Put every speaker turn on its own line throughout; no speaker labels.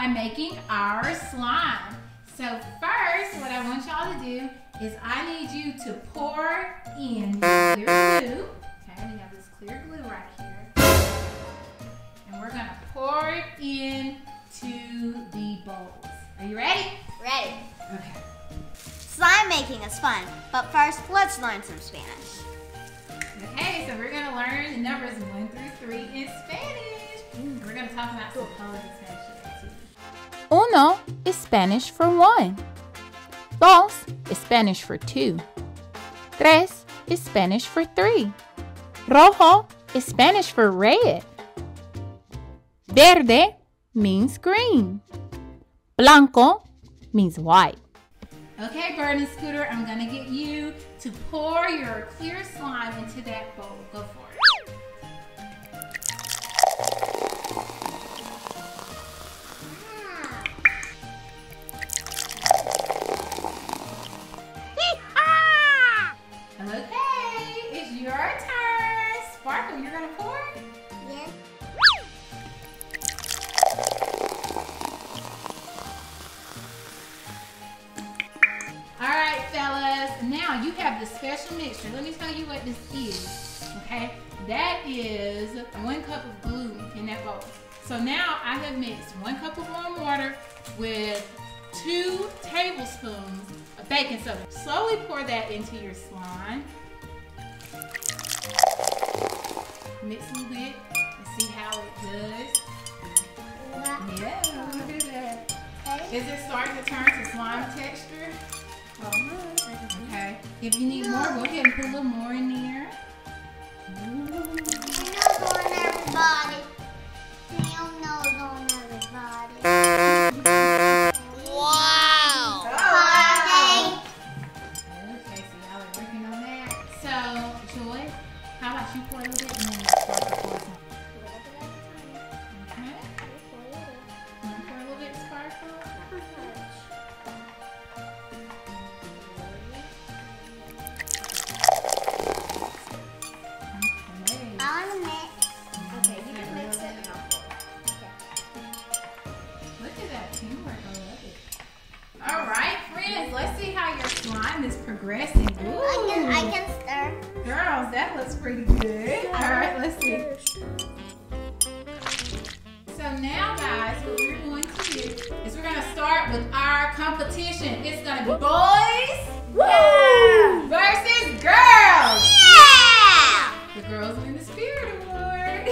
by making our slime. So first, what I want y'all to do is I need you to pour in clear glue. Okay, we have this clear glue right here. And we're gonna pour it into the bowls. Are you ready?
Ready.
Okay.
Slime making is fun, but first let's learn some Spanish.
Okay, so we're gonna learn the numbers 1 through 3 in Spanish. We're gonna talk about some colors in Spanish today too.
Uno is Spanish for one. Dos is Spanish for two. Tres is Spanish for three. Rojo is Spanish for red. Verde means green. Blanco means white.
Okay, Bird and Scooter, I'm gonna get you to pour your clear slime into that bowl. Go for it. Okay, it's your turn. Sparkle, you're gonna pour?
Yes.
Alright, fellas, now you have the special mixture. Let me tell you what this is, okay? That is 1 cup of glue in that bowl. So now I have mixed 1 cup of warm water with 2 tablespoons of baking soda. Slowly pour that into your slime. Mix a little bit and see how it does. Yeah, look at that. Is it starting to turn to slime texture? Okay. If you need more, go ahead and put a little more in there.
Nose on everybody. Nose on everybody. Wow.
Oh. Okay, so y'all are working on that. So, Joy, how about you pour a little bit and then Sparkle pour some? Okay. You want to pour a little bit, Sparkle?
I want to mix. Okay, you can mix it and I'll pour.
Look at that teamwork. I love it. All right, friends, let's see how your slime is progressing. Ooh.
I can stir.
Girls, that looks pretty good. All right, let's see. So now, guys, what we're going to do is we're going to start with our competition. It's going to be boys versus girls.
Yeah!
The girls win the Spirit Award.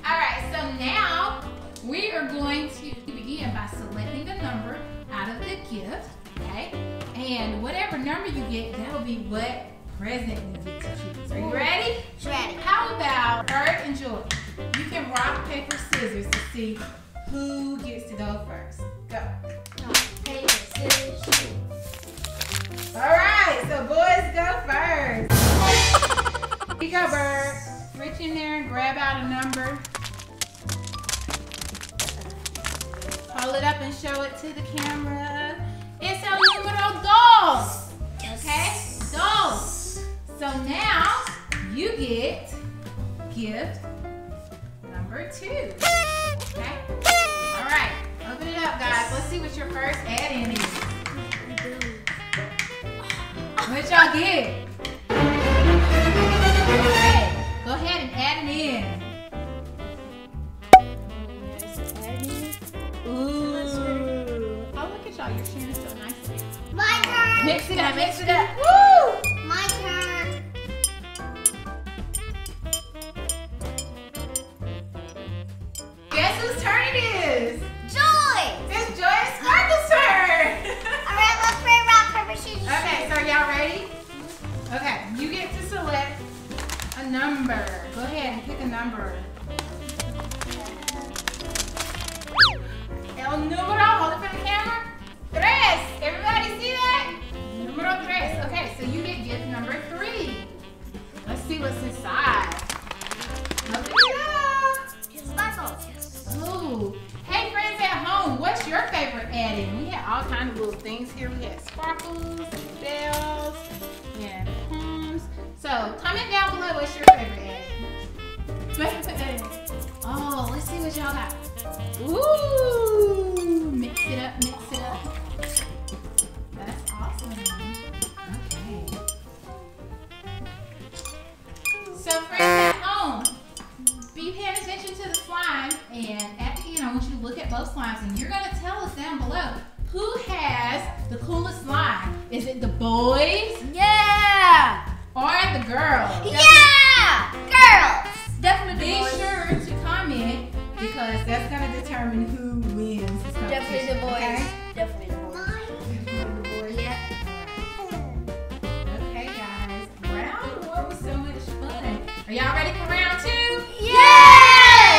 All right, so now we are going to begin by selecting a number out of the gift, okay? And whatever number you get, that'll be what present you get to choose. Are you ready?
Ready.
How about Bird and Joy? You can rock, paper, scissors to see who gets to go first. Go.
Rock, paper, scissors, shoot.
All right, so boys go first. Here you go, Bird. Reach in there and grab out a number. Hold it up and show it to the camera. It's el número dos. Okay? Dos. So now you get gift number 2. Okay? All right. Open it up, guys. Let's see what your first add-in is. What y'all get? Okay. Go ahead and add it in. Ooh. Oh, look at y'all. You're sharing so nicely.
My turn.
Mix it up. Mix it up. Woo!
My turn.
Guess whose turn it is?
Joy.
It's Joy and Sparkle's turn.
All right, let's play rock, paper, scissors.
Okay, so are y'all ready? Okay, you get to select a number. Go ahead and pick a number. El número, hold it for the camera. Tres. Everybody see that? Número tres. Okay, so you get gift number 3. Let's see what's inside. Open it up.
Sparkle.
Ooh. Hey, friends at home, what's your favorite add-in? We had all kinds of little things here. We had sparkles and bells and poems. So comment down below what's your favorite add-in. Oh, let's see what y'all got. Ooh. slimes, and you're gonna tell us down below who has the coolest slime. Is it the boys?
Yeah!
Or the girls?
Yeah! Girls!
Definitely be sure to comment because that's gonna determine who wins this competition.
Definitely the boys.
Okay?
Definitely the boys.
Definitely the boys.
Yeah.
Okay, guys. Round one was so much fun. Are y'all ready for round two?
Yeah!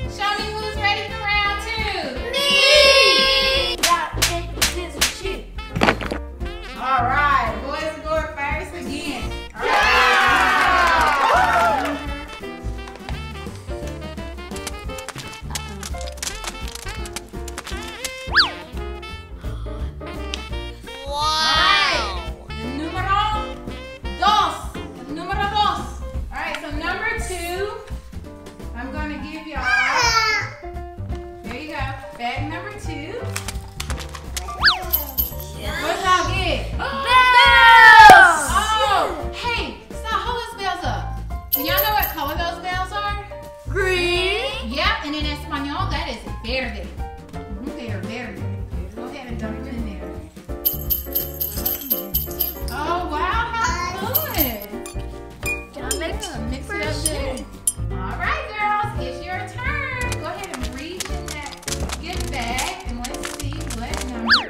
Show me who's ready for round two.
Me! Rock, paper, scissors, shoot.
All right, boys are going first again. All right. Bag number 2. What y'all get?
Bells!
Oh! Hey, stop, hold those bells up. Do y'all know what color those bells are?
Green.
Yep, and in Espanol, that is verde. They are verde. Go ahead and dump it in there. Oh, wow, how fun. Mix it up good. All right, girls, it's your turn. Go ahead and reach in that gift bag and let's see what number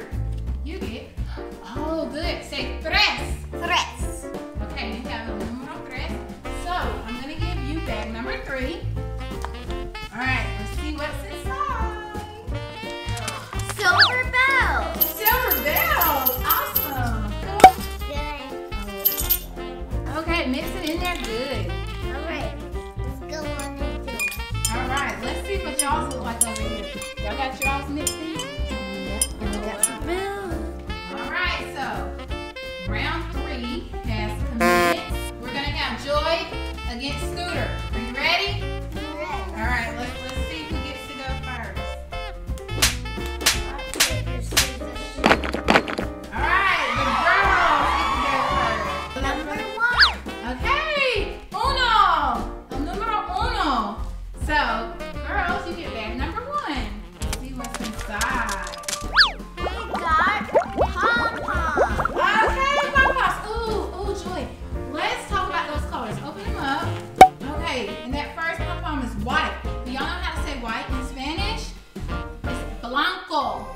you get. Oh, good. Say tres.
Tres.
Okay, you have a numero tres. So I'm gonna give you bag number 3. All right, let's see what's inside.
Silver bells.
Silver bells. Awesome. Okay, mix it in there good.
Alright, let's go on into it.
All right, let's see what y'all's look like over here. Y'all got y'all's mixed in?
And we got some bells.
All right, so round 3 has commenced. We're gonna have Joy against Scooter. Are you ready? All right, let's see who gets to go first. All right, the girls get to go first.
Number 1.
Okay, uno, el número 1. So, girls, you get bag number 1. Let's see what's inside.
We got pom-poms.
Okay, pom-poms. Ooh, Joy. Let's talk about those colors. Open them up. Okay, and that first pom-pom is white. Do y'all know how to say white in Spanish? It's blanco.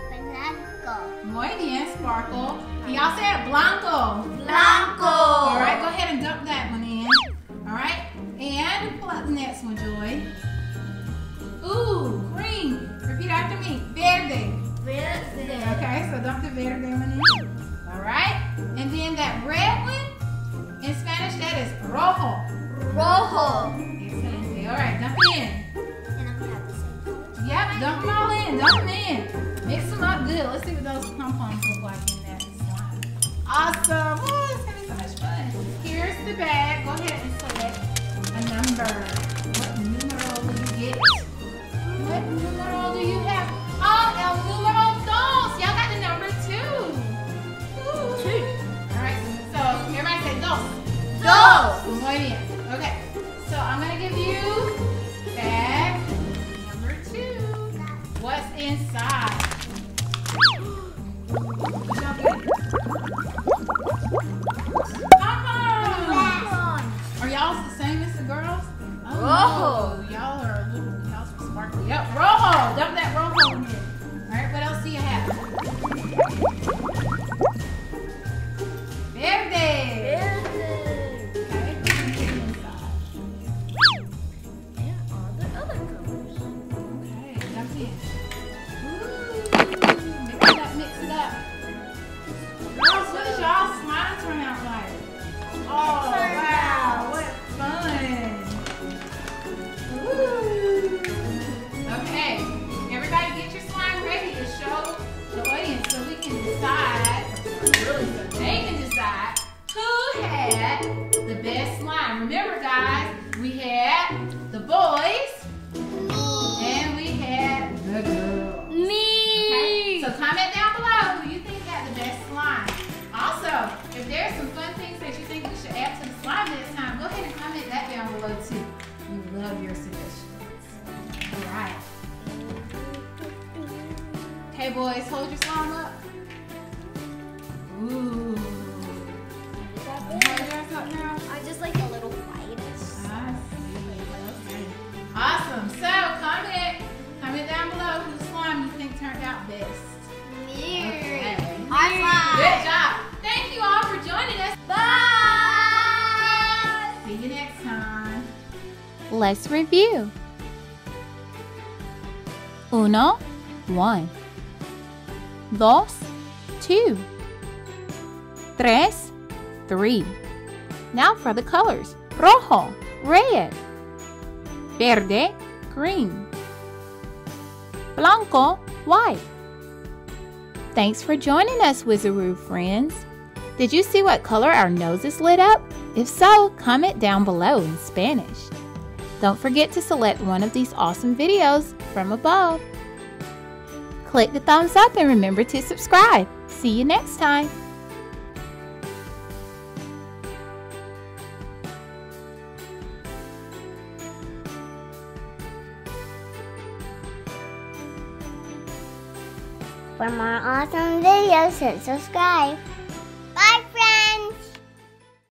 Blanco.
Muy bien, Sparkle. Can y'all say it? Blanco.
Blanco.
All right, go ahead and dump that one in. All right, and pull out the next one, Joy. Ooh, green. Repeat after me. Verde.
Verde.
Okay, so dump the verde one in. All right, and then that red one, in Spanish, that is rojo.
Rojo.
Excelente. All right, dump it in.
And I'm gonna have the same color.
Yep, dump them all in. Dump them in. Mix them up good. Let's see what those pom-poms look like in that slime. Awesome. Oh, it's gonna be so much fun. Here's the bag. Go ahead and select a number. What numero will you get? What numero do you have? Oh, el número 2. Y'all got the number 2. Ooh.
2.
All right, so everybody say dos.
Dos.
Muy bien. Okay, so I'm gonna give you bag number 2. What's inside? What y'all get? Pom-poms. Are y'all the same as the girls? Oh,
Rojo.
no. Y'all are a little, y'all some sparkly. Yep, rojo. Dump that rojo in here. All right, what else do you have? Verde. Okay, what's inside?
And all the other colors.
Okay, dump it in. Ooh, mix it up. Girls, what does y'all slime turn out like? Oh, wow, what fun. Woo. Okay, everybody get your slime ready to show the audience so we can decide, really so they can decide who had the best slime. Remember guys, we had the boys and we had the girls.
Me.
Okay, so comment down below who you think had the best slime. Also, if there's some fun things that you think we should add to the slime next time, go ahead and comment that down below too. We love your suggestions. All right. Okay, boys, hold your slime up. Ooh. Hold yours up now.
I just like a little whitish.
I see. Okay. Awesome. So comment down below whose slime you think turned out best. Okay. Good job. Thank you all for joining us.
Bye!
See you next time.
Let's review. 1, 1. 2, 2. 3, 3. Now for the colors. Rojo, red. Verde, green. Blanco, white. Thanks for joining us, Wizaroo friends. Did you see what color our noses lit up? If so, comment down below in Spanish. Don't forget to select one of these awesome videos from above. Click the thumbs up and remember to subscribe. See you next time.
For more awesome videos, hit subscribe.